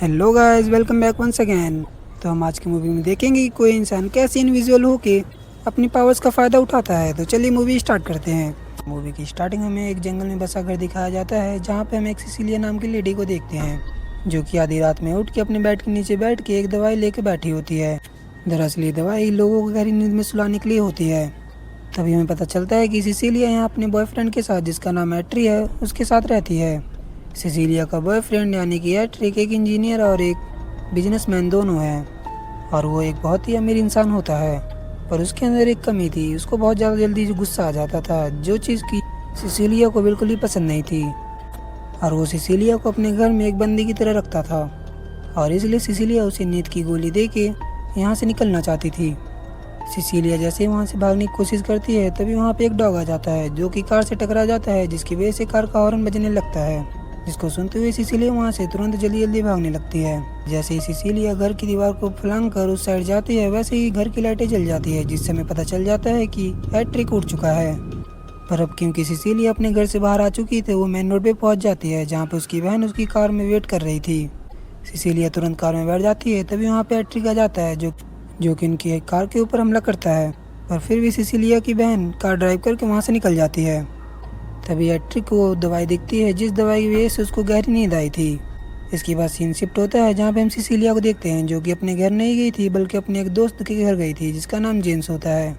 Hello guys, welcome back once again. तो हम आज की मूवी में देखेंगे कि कोई इंसान कैसे इनविजिबल होके अपनी पावर्स का फ़ायदा उठाता है। तो चलिए मूवी स्टार्ट करते हैं। मूवी की स्टार्टिंग में एक जंगल में बसा घर दिखाया जाता है, जहाँ पे हम एक सिसिलिया नाम की लेडी को देखते हैं, जो कि आधी रात में उठ के अपने बेड के नीचे बैठ के एक दवाई लेके बैठी होती है। दरअसल ये दवाई लोगों को गहरी नींद में सुलाने के लिए होती है। तभी हमें पता चलता है कि सिसिलिया यहाँ अपने बॉयफ्रेंड के साथ, जिसका नाम एट्री है, उसके साथ रहती है। सिसिलिया का बॉयफ्रेंड यानी कि एट्रिक एक इंजीनियर और एक बिजनेसमैन दोनों हैं, और वो एक बहुत ही अमीर इंसान होता है। पर उसके अंदर एक कमी थी, उसको बहुत ज़्यादा जल्दी गुस्सा आ जाता था, जो चीज़ की सिसिलिया को बिल्कुल ही पसंद नहीं थी। और वो सिसिलिया को अपने घर में एक बंदी की तरह रखता था, और इसलिए सिसिलिया उसे नींद की गोली दे के यहाँ से निकलना चाहती थी। सिसिलिया जैसे ही वहाँ से भागने की कोशिश करती है, तभी वहाँ पे एक डॉग आ जाता है, जो कि कार से टकरा जाता है, जिसकी वजह से कार का हॉर्न बजने लगता है, जिसको सुनते हुए सिसिलिया वहाँ से तुरंत जल्दी जल्दी भागने लगती है। जैसे ही सिसिलिया घर की दीवार को फलांग कर उस साइड जाती है, वैसे ही घर की लाइटें जल जाती है, जिससे हमें पता चल जाता है कि एट्रिक उड़ चुका है। पर अब क्योंकि सिसिलिया अपने घर से बाहर आ चुकी थी, वो मेन रोड पे पहुंच जाती है, जहाँ पे उसकी बहन उसकी कार में वेट कर रही थी। सिसिलिया तुरंत कार में बैठ जाती है, तभी वहाँ पे एट्रिक आ जाता है, जो कि उनकी कार के ऊपर हमला करता है। पर फिर भी सिसिलिया की बहन कार ड्राइव करके वहाँ से निकल जाती है। तभी एट्रिक को दवाई दिखती है, जिस दवाई की वजह से उसको गहरी नींद आई थी। इसके बाद सीन शिफ्ट होता है, जहाँ पे हम सिसिलिया को देखते हैं, जो कि अपने घर नहीं गई थी, बल्कि अपने एक दोस्त के घर गई थी, जिसका नाम जेम्स होता है।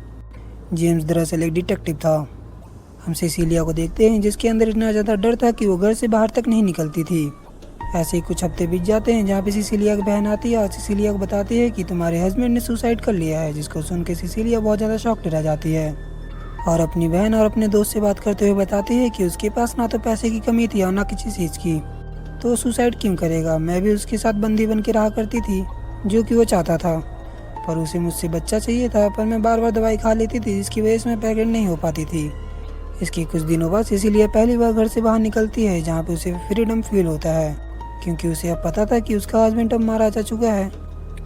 जेम्स दरअसल एक डिटेक्टिव था। हम सिसिलिया को देखते हैं, जिसके अंदर इतना ज़्यादा डर था कि वो घर से बाहर तक नहीं निकलती थी। ऐसे ही कुछ हफ्ते बीत जाते हैं, जहाँ पे सिसिलिया की बहन आती है और सिसिलिया को बताती है कि तुम्हारे हस्बैंड ने सुसाइड कर लिया है, जिसको सुन के सिसिलिया बहुत ज़्यादा शॉक्ड रह जाती है, और अपनी बहन और अपने दोस्त से बात करते हुए बताती है कि उसके पास ना तो पैसे की कमी थी और ना किसी चीज़ की, तो वो सुसाइड क्यों करेगा। मैं भी उसके साथ बंदी बन के रहा करती थी, जो कि वो चाहता था, पर उसे मुझसे बच्चा चाहिए था, पर मैं बार बार दवाई खा लेती थी, जिसकी वजह से मैं प्रेग्नेंट नहीं हो पाती थी। इसके कुछ दिनों बाद सिसिलिया पहली बार घर से बाहर निकलती है, जहाँ पे उसे फ्रीडम फील होता है, क्योंकि उसे अब पता था कि उसका हस्बैंड अब मारा जा चुका है,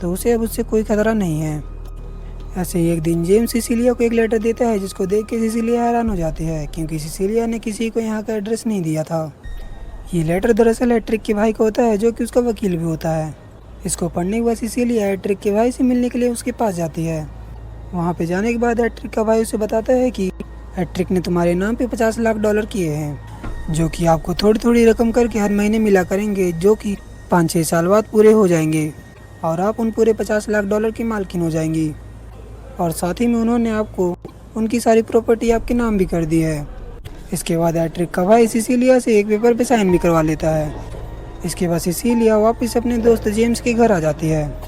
तो उसे अब उससे कोई खतरा नहीं है। ऐसे ही एक दिन जेम्स सिसिलिया को एक लेटर देता है, जिसको देख के सिसिलिया हैरान हो जाती है, क्योंकि सिसिलिया ने किसी को यहाँ का एड्रेस नहीं दिया था। ये लेटर दरअसल एट्रिक के भाई का होता है, जो कि उसका वकील भी होता है। इसको पढ़ने के बाद सिसिलिया एट्रिक के भाई से मिलने के लिए उसके पास जाती है। वहाँ पे जाने के बाद एट्रिक का भाई उसे बताता है कि एट्रिक ने तुम्हारे नाम पे $50 लाख किए हैं, जो कि आपको थोड़ी थोड़ी रकम करके हर महीने मिला करेंगे, जो कि 5-6 साल बाद पूरे हो जाएंगे, और आप उन पूरे $50 लाख की मालकिन हो जाएंगी। और साथ ही में उन्होंने आपको उनकी सारी प्रॉपर्टी आपके नाम भी कर दी है। इसके बाद एट्रिक का भाई सिसिलिया से एक पेपर पे साइन भी करवा लेता है। इसके बाद सिसिलिया वापस अपने दोस्त जेम्स के घर आ जाती है।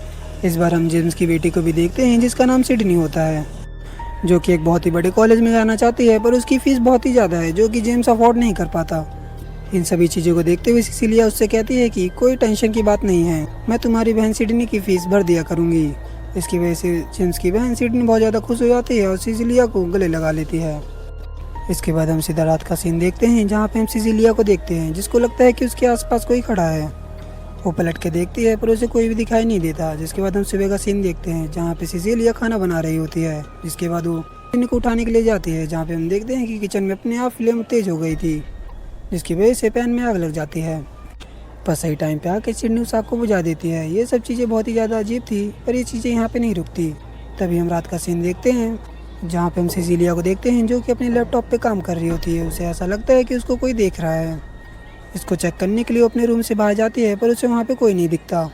इस बार हम जेम्स की बेटी को भी देखते हैं, जिसका नाम सिडनी होता है, जो कि एक बहुत ही बड़े कॉलेज में जाना चाहती है, पर उसकी फ़ीस बहुत ही ज़्यादा है, जो कि जेम्स अफोर्ड नहीं कर पाता। इन सभी चीज़ों को देखते हुए सिसिलिया उससे कहती है कि कोई टेंशन की बात नहीं है, मैं तुम्हारी बहन सिडनी की फ़ीस भर दिया करूँगी। इसकी वजह से जेम्स की बहन सिडनी बहुत ज़्यादा खुश हो जाती है और सिसिलिया को गले लगा लेती है। इसके बाद हम सीधा रात का सीन देखते हैं, जहाँ पे हम सिसिलिया को देखते हैं, जिसको लगता है कि उसके आसपास कोई खड़ा है। वो पलट के देखती है, पर उसे कोई भी दिखाई नहीं देता। जिसके बाद हम सुबह का सीन देखते हैं, जहाँ पे सिसिलिया खाना बना रही होती है। जिसके बाद वो सिडनी को उठाने के लिए जाती है, जहाँ पे हम देखते हैं कि किचन में अपने आप फ्लेम तेज हो गई थी, जिसकी वजह से पैन में आग लग जाती है। पर सही टाइम पे आके सिडनी उस आग को बुझा देती है। ये सब चीज़ें बहुत ही ज़्यादा अजीब थी, पर ये चीज़ें यहाँ पे नहीं रुकती। तभी हम रात का सीन देखते हैं, जहाँ पे हम सिसिलिया को देखते हैं, जो कि अपने लैपटॉप पे काम कर रही होती है। उसे ऐसा लगता है कि उसको कोई देख रहा है। इसको चेक करने के लिए वो अपने रूम से बाहर जाती है, पर उसे वहाँ पे कोई नहीं दिखता।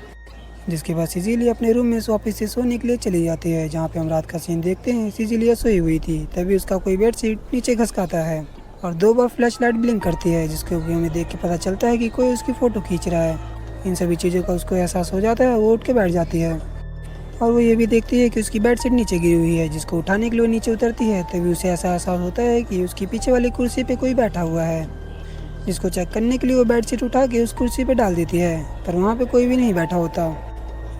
जिसके बाद सिसिलिया अपने रूम में वापस से सोने के लिए चली जाती है, जहाँ पे हम रात का सीन देखते हैं। सिसिलिया सोई हुई थी, तभी उसका कोई बेडशीट नीचे खसकाता है और 2 बार फ्लैश लाइट ब्लिंक करती है, जिसको हमें देख के पता चलता है कि कोई उसकी फ़ोटो खींच रहा है। इन सभी चीज़ों का उसको एहसास हो जाता है। वो उठ के बैठ जाती है, और वो ये भी देखती है कि उसकी बेडशीट नीचे गिरी हुई है, जिसको उठाने के लिए नीचे उतरती है। तभी उसे ऐसा एहसास होता है कि उसकी पीछे वाली कुर्सी पे कोई बैठा हुआ है, जिसको चेक करने के लिए वो बेडशीट उठा के उस कुर्सी पे डाल देती है, पर वहाँ पे कोई भी नहीं बैठा होता।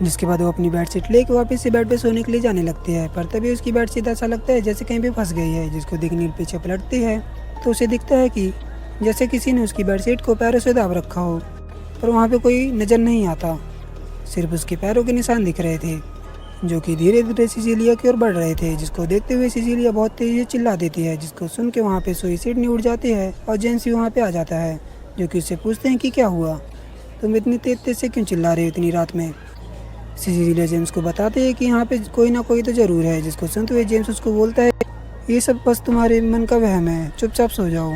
जिसके बाद वो अपनी बेडशीट लेके वापस से बेड पे सोने के लिए जाने लगती है, पर तभी उसकी बेडशीट ऐसा लगता है जैसे कहीं पे फंस गई है। जिसको देखने पीछे पलटती है, तो उसे दिखता है कि जैसे किसी ने उसकी बेडशीट को पैरों से दाब रखा हो, पर वहाँ पे कोई नज़र नहीं आता, सिर्फ उसके पैरों के निशान दिख रहे थे, जो कि धीरे धीरे सिसिलिया की ओर बढ़ रहे थे। जिसको देखते हुए सिसिलिया बहुत तेज़ी से चिल्ला देती है, जिसको सुन के वहाँ पे सोई सिडनी उड़ जाती है और जेम्स भी वहाँ पे आ जाता है, जो कि उससे पूछते हैं कि क्या हुआ। तुम इतनी तेज तेज से क्यों चिल्ला रहे हो इतनी रात में। सिसिलिया जेम्स को बताते हैं कि यहाँ पे कोई ना कोई तो ज़रूर है। जिसको सुनते हुए जेम्स उसको बोलता है, ये सब बस तुम्हारे मन का वहम है, चुपचाप सो जाओ।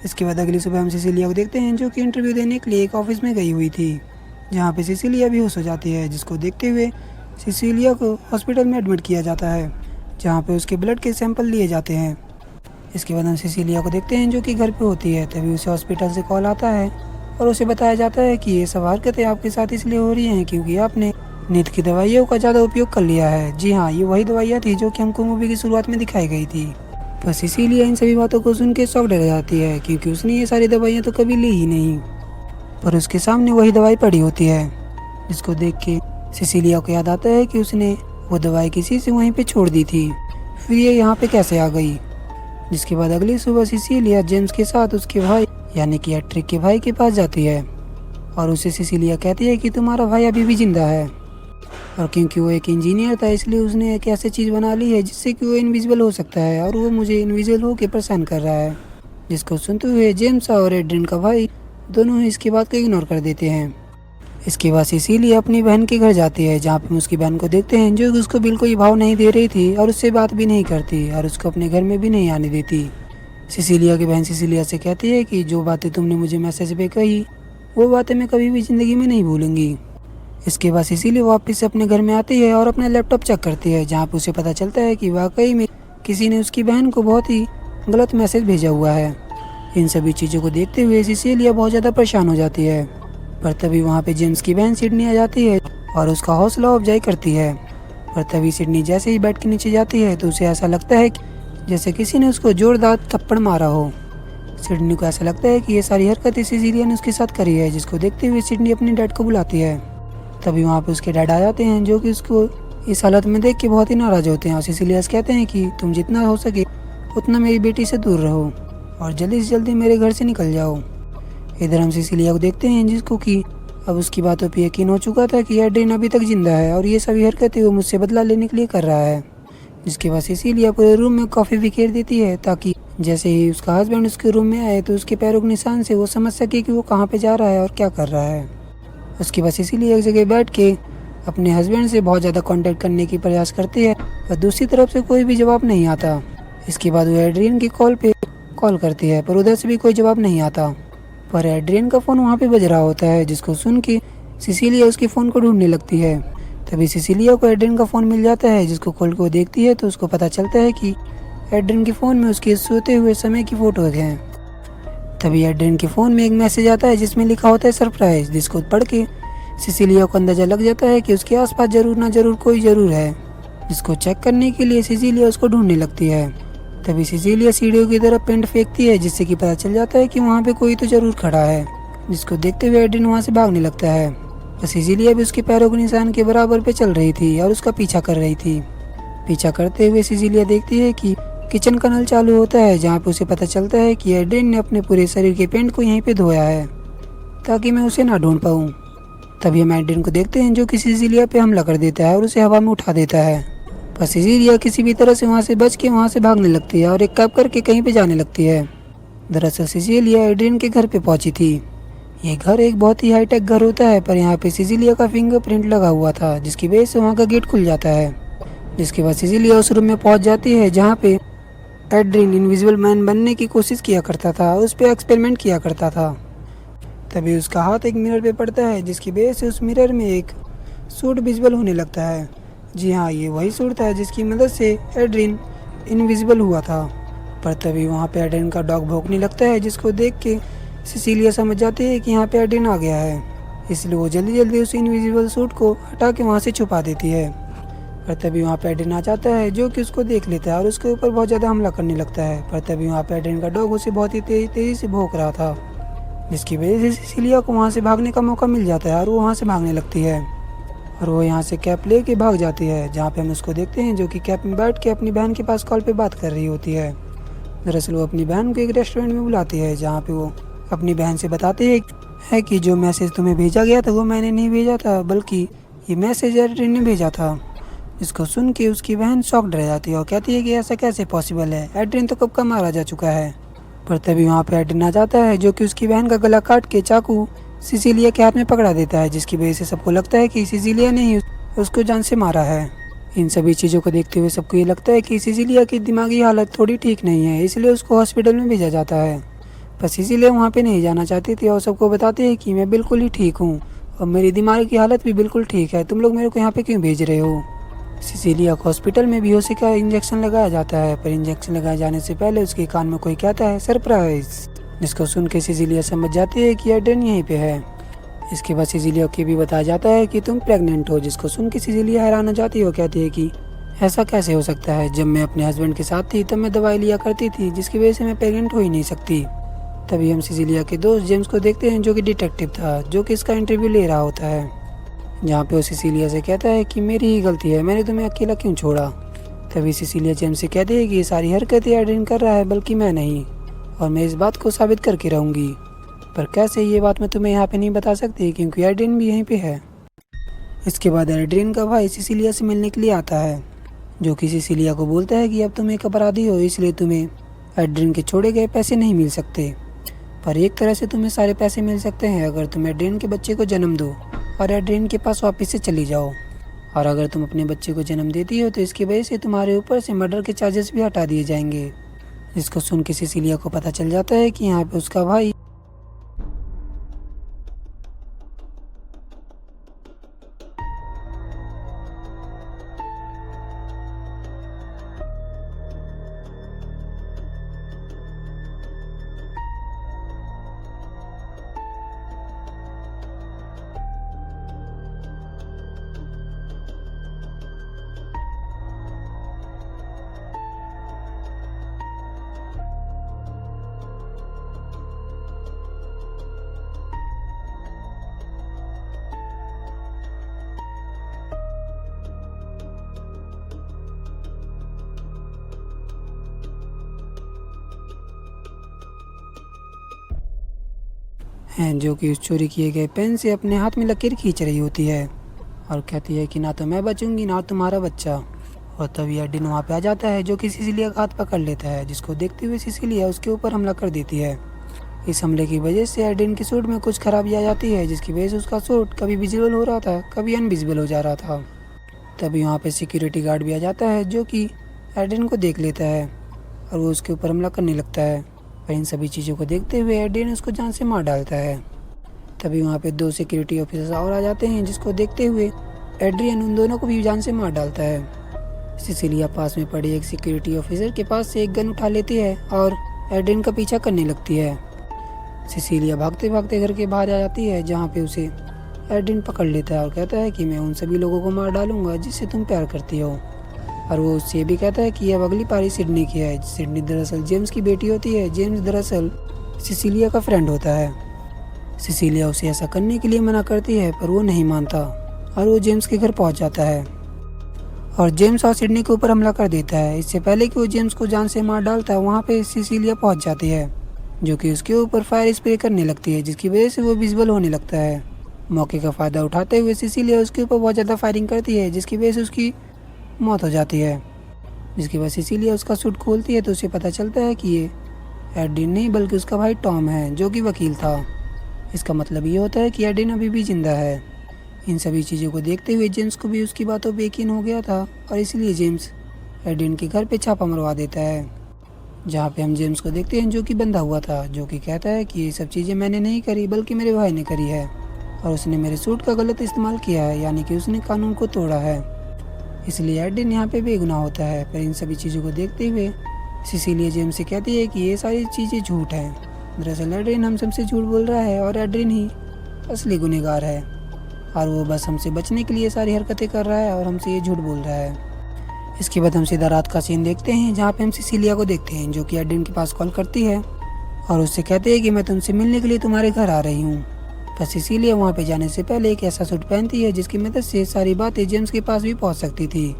इसके बाद अगली सुबह हम सिसिलिया को देखते हैं जो कि इंटरव्यू देने के लिए एक ऑफिस में गई हुई थी, जहाँ पे सिसिलिया बेहोश हो जाती है। जिसको देखते हुए सिसिलिया को हॉस्पिटल में एडमिट किया जाता है, जहाँ पे उसके ब्लड के सैंपल लिए जाते हैं। इसके बाद हम सिसिलिया को देखते हैं जो कि घर पे होती है। तभी उसे हॉस्पिटल से कॉल आता है और उसे बताया जाता है कि ये सब हरकतें आपके साथ इसलिए हो रही हैं क्योंकि आपने नींद की दवाइयों का ज़्यादा उपयोग कर लिया है। जी हाँ, ये वही दवाइयाँ थी जो कि हमको मूवी की शुरुआत में दिखाई गई थी। बस इसीलिए इन सभी बातों को सुन के शॉक रह जाती है क्योंकि उसने ये सारी दवाइयाँ तो कभी ली ही नहीं, पर उसके सामने वही दवाई पड़ी होती है। जिसको देख के सिसिलिया को याद आता है कि उसने वो दवाई किसी से वहीं पे छोड़ दी थी, फिर ये यहाँ पे कैसे आ गई। जिसके बाद अगली सुबह सिसिलिया जेम्स के साथ उसके भाई यानी कि एट्रिक के भाई के पास जाती है और उसे सिसिलिया कहती है कि तुम्हारा भाई अभी भी जिंदा है, और क्योंकि वो एक इंजीनियर था इसलिए उसने एक ऐसी चीज़ बना ली है जिससे कि वो इनविजिबल हो सकता है और वो मुझे इनविजिबल होकर परेशान कर रहा है। जिसको सुनते हुए जेम्स और एड्रिन का भाई दोनों ही इसकी बात को इग्नोर कर देते हैं। इसके बाद सिसिलिया अपनी बहन के घर जाती है, जहाँ पे हम उसकी बहन को देखते हैं जो उसको बिल्कुल भाव नहीं दे रही थी और उससे बात भी नहीं करती और उसको अपने घर में भी नहीं आने देती। सिसिलिया की बहन सिसिलिया से कहती है कि जो बातें तुमने मुझे मैसेज पे कही वो बातें मैं कभी भी ज़िंदगी में नहीं भूलूंगी। इसके बाद सिसिलिया वापस अपने घर में आती है और अपना लैपटॉप चेक करती है, जहाँ पे उसे पता चलता है कि वाकई में किसी ने उसकी बहन को बहुत ही गलत मैसेज भेजा हुआ है। इन सभी चीज़ों को देखते हुए सिसिलिया बहुत ज़्यादा परेशान हो जाती है, पर तभी वहाँ पे जेम्स की बहन सिडनी आ जाती है और उसका हौसला अफजाई करती है। पर तभी सिडनी जैसे ही बेड के नीचे जाती है तो उसे ऐसा लगता है जैसे किसी ने उसको जोरदार थप्पड़ मारा हो। सिडनी को ऐसा लगता है कि ये सारी हरकतें सिसिलिया ने उसके साथ करी है। जिसको देखते हुए सिडनी अपने डैड को बुलाती है। तभी वहाँ पे उसके डैड आ जाते हैं जो कि उसको इस हालत में देख के बहुत ही नाराज़ होते हैं और सिसिलिया से कहते हैं कि तुम जितना हो सके उतना मेरी बेटी से दूर रहो और जल्दी से जल्दी मेरे घर से निकल जाओ। इधर हम सिसिलिया को देखते हैं जिसको कि अब उसकी बातों पे यकीन हो चुका था कि एड्रिन अभी तक जिंदा है और ये सभी हरकतें वो मुझसे बदला लेने के लिए कर रहा है। जिसके बाद सिसिलिया पूरे रूम में कॉफ़ी बिखेर देती है ताकि जैसे ही उसका हस्बैंड उसके रूम में आए तो उसके पैरों के निशान से वो समझ सके कि वो कहाँ पे जा रहा है और क्या कर रहा है। उसके बाद सिसिलिया एक जगह बैठ के अपने हस्बैंड से बहुत ज़्यादा कांटेक्ट करने की प्रयास करती है और दूसरी तरफ से कोई भी जवाब नहीं आता। इसके बाद वो एड्रियन की कॉल पे कॉल करती है पर उधर से भी कोई जवाब नहीं आता, पर एड्रियन का फ़ोन वहाँ पे बज रहा होता है। जिसको सुन के सिसिलिया उसके फ़ोन को ढूंढने लगती है। तभी सिसिलिया को एड्रियन का फ़ोन मिल जाता है। जिसको खोल को देखती है तो उसको पता चलता है कि एड्रियन के फ़ोन में उसके सोते हुए समय की फ़ोटोज़ हैं। तभी एड्रियन के फ़ोन में एक मैसेज आता है जिसमें लिखा होता है सरप्राइज़। जिसको पढ़ के सिसिलिया को अंदाज़ा लग जाता है कि उसके आसपास जरूर ना जरूर कोई ज़रूर है। जिसको चेक करने के लिए सिसिलिया उसको ढूंढने लगती है। तभी सिसिलिया सीढ़ियों की तरफ पेंट फेंकती है जिससे कि पता चल जाता है कि वहाँ पे कोई तो ज़रूर खड़ा है। जिसको देखते हुए एड्रियन वहाँ से भागने लगता है और सिसिलिया भी उसके पैरों के निशान के बराबर पे चल रही थी और उसका पीछा कर रही थी। पीछा करते हुए सिसिलिया देखती है कि किचन का नल चालू होता है, जहाँ पे उसे पता चलता है कि एड्रियन ने अपने पूरे शरीर के पेंट को यहीं पे धोया है ताकि मैं उसे ना ढूंढ पाऊँ। तभी हम एड्रियन को देखते हैं जो कि सिसिलिया पे हमला कर देता है और उसे हवा में उठा देता है, पर सिसिलिया किसी भी तरह से वहाँ से बच के वहाँ से भागने लगती है और एक कैब करके कहीं पे जाने लगती है। दरअसल सिसिलिया एड्रियन के घर पे पहुँची थी। ये घर एक बहुत ही हाईटेक घर होता है, पर यहाँ पे सिसिलिया का फिंगरप्रिंट लगा हुआ था जिसकी वजह से वहाँ का गेट खुल जाता है। जिसके बाद सिसिलिया उस रूम में पहुँच जाती है जहाँ पे एड्रियन इनविजिबल मैन बनने की कोशिश किया करता था, उस पर एक्सपेरिमेंट किया करता था। तभी उसका हाथ एक मिरर पे पड़ता है जिसकी वजह से उस मिरर में एक सूट विजिबल होने लगता है। जी हाँ, ये वही सूट था जिसकी मदद से एड्रियन इनविजिबल हुआ था। पर तभी वहाँ पे एड्रियन का डॉग भौंकने लगता है जिसको देख के सिसिलिया समझ जाती है कि यहाँ पे एड्रियन आ गया है, इसलिए वो जल्दी जल्दी उस इनविजिबल सूट को हटा के वहाँ से छुपा देती है। पर तभी वहाँ पे एड्रियन आ जाता है जो कि उसको देख लेता है और उसके ऊपर बहुत ज़्यादा हमला करने लगता है। पर तभी वहाँ पे एड्रियन का डॉग उसे बहुत ही तेज़ी से भौंक रहा था, जिसकी वजह से सिसिलिया को वहाँ से भागने का मौका मिल जाता है और वो वहाँ से भागने लगती है और वो यहाँ से कैप ले के भाग जाती है, जहाँ पे हम उसको देखते हैं जो कि कैप में बैठ के अपनी बहन के पास कॉल पे बात कर रही होती है। दरअसल वो अपनी बहन को एक रेस्टोरेंट में बुलाती है जहाँ पे वो अपनी बहन से बताती है कि जो मैसेज तुम्हें भेजा गया था वो मैंने नहीं भेजा था, बल्कि ये मैसेज एड्रियन ने भेजा था। इसको सुन के उसकी बहन शॉक्ड रह जाती है और कहती है कि ऐसा कैसे पॉसिबल है, एड्रियन तो कब का मारा जा चुका है। पर तभी वहाँ पे एड्रियन आ जाता है जो कि उसकी बहन का गला काट के चाकू सिसिलिया के हाथ में पकड़ा देता है, जिसकी वजह से सबको लगता है कि सिसिलिया ने ही उसको जान से मारा है। इन सभी चीज़ों को देखते हुए सबको ये लगता है कि सिसिलिया की दिमागी हालत थोड़ी ठीक नहीं है, इसलिए उसको हॉस्पिटल में भेजा जाता है। पर सिसिलिया वहाँ पे नहीं जाना चाहती थी और सबको बताते हैं कि मैं बिल्कुल ही ठीक हूँ और मेरी दिमाग की हालत भी बिल्कुल ठीक है, तुम लोग मेरे को यहाँ पे क्यों भेज रहे हो। सिसिलिया को हॉस्पिटल में बेहोशी का इंजेक्शन लगाया जाता है, पर इंजेक्शन लगाए जाने से पहले उसके कान में कोई कहता है सरप्राइज, जिसको सुन के सिसिलिया समझ जाती है कि एडेन यहीं पे है। इसके बाद सिसिलिया को भी बताया जाता है कि तुम प्रेग्नेंट हो, जिसको सुन के सिसिलिया हैरान हो जाती है और कहती है कि ऐसा कैसे हो सकता है, जब मैं अपने हस्बैंड के साथ थी तब मैं दवाई लिया करती थी, जिसकी वजह से मैं प्रेग्नेंट हो ही नहीं सकती। तभी हम सिसिलिया के दोस्त जेम्स को देखते हैं, जो कि डिटेक्टिव था, जो कि इसका इंटरव्यू ले रहा होता है, जहाँ पे वो सिसिलिया से कहता है कि मेरी ही गलती है, मैंने तुम्हें अकेला क्यों छोड़ा। तभी सिसिलिया जेम्स से कहती है कि ये सारी हरकतें एडेन कर रहा है, बल्कि मैं नहीं, और मैं इस बात को साबित करके रहूँगी। पर कैसे, ये बात मैं तुम्हें यहाँ पे नहीं बता सकती, क्योंकि एडेन भी यहीं पे है। इसके बाद एड्रियन का भाई सिसिलिया से मिलने के लिए आता है, जो कि सिसिलिया को बोलता है कि अब तुम एक अपराधी हो, इसलिए तुम्हें एड्रियन के छोड़े गए पैसे नहीं मिल सकते, पर एक तरह से तुम्हें सारे पैसे मिल सकते हैं अगर तुम एड्रियन के बच्चे को जन्म दो और एड्रियन के पास वापस से चली जाओ। और अगर तुम अपने बच्चे को जन्म देती हो तो इसकी वजह से तुम्हारे ऊपर से मर्डर के चार्जेस भी हटा दिए जाएंगे। जिसको सुन के सिसिलिया को पता चल जाता है कि यहाँ पे उसका भाई हैं, जो कि उस चोरी किए गए पेन से अपने हाथ में लकीर खींच रही होती है और कहती है कि ना तो मैं बचूंगी ना तुम्हारा बच्चा। और तभी एडिन वहाँ पे आ जाता है, जो कि सिसिलिया का हाथ पकड़ लेता है, जिसको देखते हुए सिसिलिया उसके ऊपर हमला कर देती है। इस हमले की वजह से एडिन के सूट में कुछ खराबी आ जाती है, जिसकी वजह से उसका सूट कभी विजिबल हो रहा था, कभी अनविजिबल हो जा रहा था। तभी वहाँ पे सिक्योरिटी गार्ड भी आ जाता है, जो कि एडिन को देख लेता है और वो उसके ऊपर हमला करने लगता है। पर इन सभी चीज़ों को देखते हुए एडिन उसको जान से मार डालता है। तभी वहाँ पे 2 सिक्योरिटी ऑफिसर्स और आ जाते हैं, जिसको देखते हुए एड्रियन उन दोनों को भी जान से मार डालता है। सिसिलिया पास में पड़े एक सिक्योरिटी ऑफिसर के पास से एक गन उठा लेती है और एड्रियन का पीछा करने लगती है। सिसिलिया भागते भागते घर के बाहर आ जाती है, जहाँ पे उसे एड्रियन पकड़ लेता है और कहता है कि मैं उन सभी लोगों को मार डालूंगा जिससे तुम प्यार करती हो। और वो उससे भी कहता है कि अब अगली पारी सिडनी की है। सिडनी दरअसल जेम्स की बेटी होती है, जेम्स दरअसल सिसिलिया का फ्रेंड होता है। सिसिलिया उसे ऐसा करने के लिए मना करती है, पर वो नहीं मानता और वो जेम्स के घर पहुंच जाता है और जेम्स और सिडनी के ऊपर हमला कर देता है। इससे पहले कि वो जेम्स को जान से मार डालता है, वहाँ पे सिसिलिया पहुंच जाती है, जो कि उसके ऊपर फायर स्प्रे करने लगती है, जिसकी वजह से वो विजिबल होने लगता है। मौके का फ़ायदा उठाते हुए सिसिलिया उसके ऊपर बहुत ज़्यादा फायरिंग करती है, जिसकी वजह से उसकी मौत हो जाती है। जिसके बाद सिसिलिया उसका सूट खोलती है तो उसे पता चलता है कि ये एडिन नहीं बल्कि उसका भाई टॉम है, जो कि वकील था। इसका मतलब ये होता है कि एडिन अभी भी जिंदा है। इन सभी चीज़ों को देखते हुए जेम्स को भी उसकी बातों पे यकीन हो गया था और इसलिए जेम्स एडिन के घर पे छापा मरवा देता है, जहाँ पे हम जेम्स को देखते हैं, जो कि बंधा हुआ था, जो कि कहता है कि ये सब चीज़ें मैंने नहीं करी बल्कि मेरे भाई ने करी है और उसने मेरे सूट का गलत इस्तेमाल किया है, यानी कि उसने कानून को तोड़ा है, इसलिए एडिन यहाँ पे बेगुनाह होता है। पर इन सभी चीज़ों को देखते हुए सिसिलिया जेम्स से कहती है कि ये सारी चीज़ें झूठ हैं, दरअसल एड्रियन हम सबसे झूठ बोल रहा है और एड्रियन ही असली गुनहगार है और वो बस हमसे बचने के लिए सारी हरकतें कर रहा है और हमसे ये झूठ बोल रहा है। इसके बाद हम सीधा रात का सीन देखते हैं, जहाँ पे हम सिसिलिया को देखते हैं, जो कि एड्रियन के पास कॉल करती है और उससे कहते हैं कि मैं तुमसे मिलने के लिए तुम्हारे घर आ रही हूँ। पर सिसिलिया वहाँ पे जाने से पहले एक ऐसा सूट पहनती है जिसकी मदद से सारी बातें जेम्स के पास भी पहुँच सकती थी,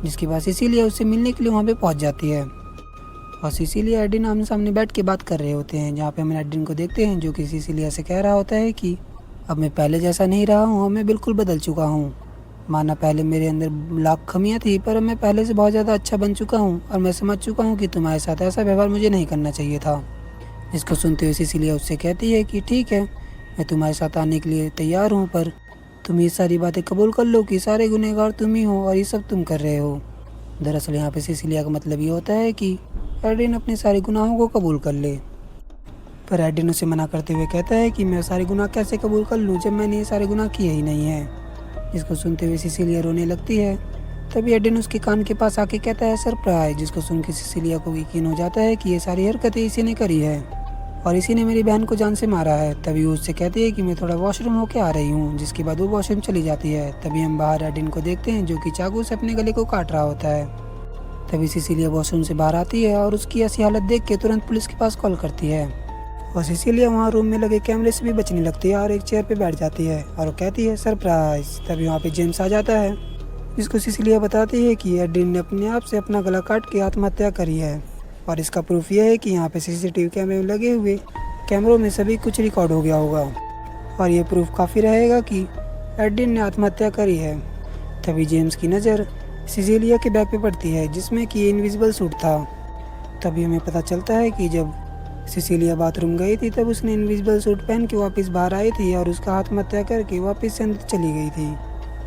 जिसके बाद सिसिलिया उससे मिलने के लिए वहाँ पे पहुँच जाती है और सिसिलिया एडिन आमने सामने बैठ के बात कर रहे होते हैं, जहाँ पे हम एडिन को देखते हैं, जो कि सिसिलिया से कह रहा होता है कि अब मैं पहले जैसा नहीं रहा हूँ और मैं बिल्कुल बदल चुका हूँ। माना पहले मेरे अंदर लाख कमियाँ थी, पर अब मैं पहले से बहुत ज़्यादा अच्छा बन चुका हूँ और मैं समझ चुका हूँ कि तुम्हारे साथ ऐसा व्यवहार मुझे नहीं करना चाहिए था। जिसको सुनते हुए सिसिलिया उससे कहती है कि ठीक है, मैं तुम्हारे साथ आने के लिए तैयार हूँ, पर तुम ये सारी बातें कबूल कर लो कि सारे गुनहगार तुम ही हो और ये सब तुम कर रहे हो। दरअसल यहाँ पे सिसिलिया का मतलब ये होता है कि एड्रिन अपने सारे गुनाहों को कबूल कर ले। पर एड्रिन उसे मना करते हुए कहता है कि मैं सारे गुनाह कैसे कबूल कर लूँ जब मैंने ये सारे गुनाह किए ही नहीं हैं। जिसको सुनते हुए सिसिलिया रोने लगती है। तभी एड्रिन उसके कान के पास आके कहता है सरप्राइज, जिसको सुन के सिसिलिया को यकीन हो जाता है कि ये सारी हरकतें इसी ने करी है और इसी ने मेरी बहन को जान से मारा है। तभी वो उससे कहती है कि मैं थोड़ा वॉशरूम होके आ रही हूँ, जिसके बाद वो वॉशरूम चली जाती है। तभी हम बाहर एड्रिन को देखते हैं जो कि चाकू से अपने गले को काट रहा होता है। तभी सिसिलिया वॉशरूम से बाहर आती है और उसकी ऐसी हालत देख के तुरंत पुलिस के पास कॉल करती है और सिसिलिया वहाँ रूम में लगे कैमरे से भी बचने लगती है और एक चेयर पे बैठ जाती है और वो कहती है सरप्राइज। तभी वहाँ पे जेम्स आ जाता है, जिसको सिसिलिया बताती है कि एड्रिन ने अपने आप से अपना गला काट के आत्महत्या करी है और इसका प्रूफ यह है कि यहाँ पे सीसीटीवी कैमरे लगे हुए कैमरों में सभी कुछ रिकॉर्ड हो गया होगा और ये प्रूफ काफ़ी रहेगा कि एड्रिन ने आत्महत्या करी है। तभी जेम्स की नज़र सिसिलिया के बैग पे पड़ती है जिसमें कि इनविजिबल सूट था। तभी हमें पता चलता है कि जब सिसिलिया बाथरूम गई थी तब उसने इनविजिबल सूट पहन के वापस बाहर आई थी और उसका आत्महत्या करके वापस से अंदर चली गई थी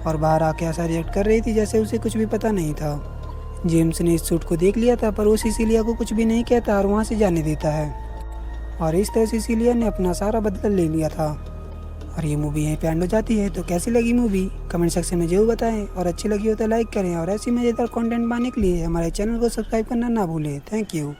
और बाहर आके ऐसा रिएक्ट कर रही थी जैसे उसे कुछ भी पता नहीं था। जेम्स ने इस सूट को देख लिया था पर वो सिसिलिया को कुछ भी नहीं कहता और वहाँ से जाने देता है और इस तरह सिसिलिया ने अपना सारा बदला ले लिया था और ये मूवी यहीं पे एंड हो जाती है। तो कैसी लगी मूवी कमेंट सेक्शन में जरूर बताएं और अच्छी लगी हो तो लाइक करें और ऐसी मज़ेदार कंटेंट पाने के लिए हमारे चैनल को सब्सक्राइब करना ना भूलें। Thank you.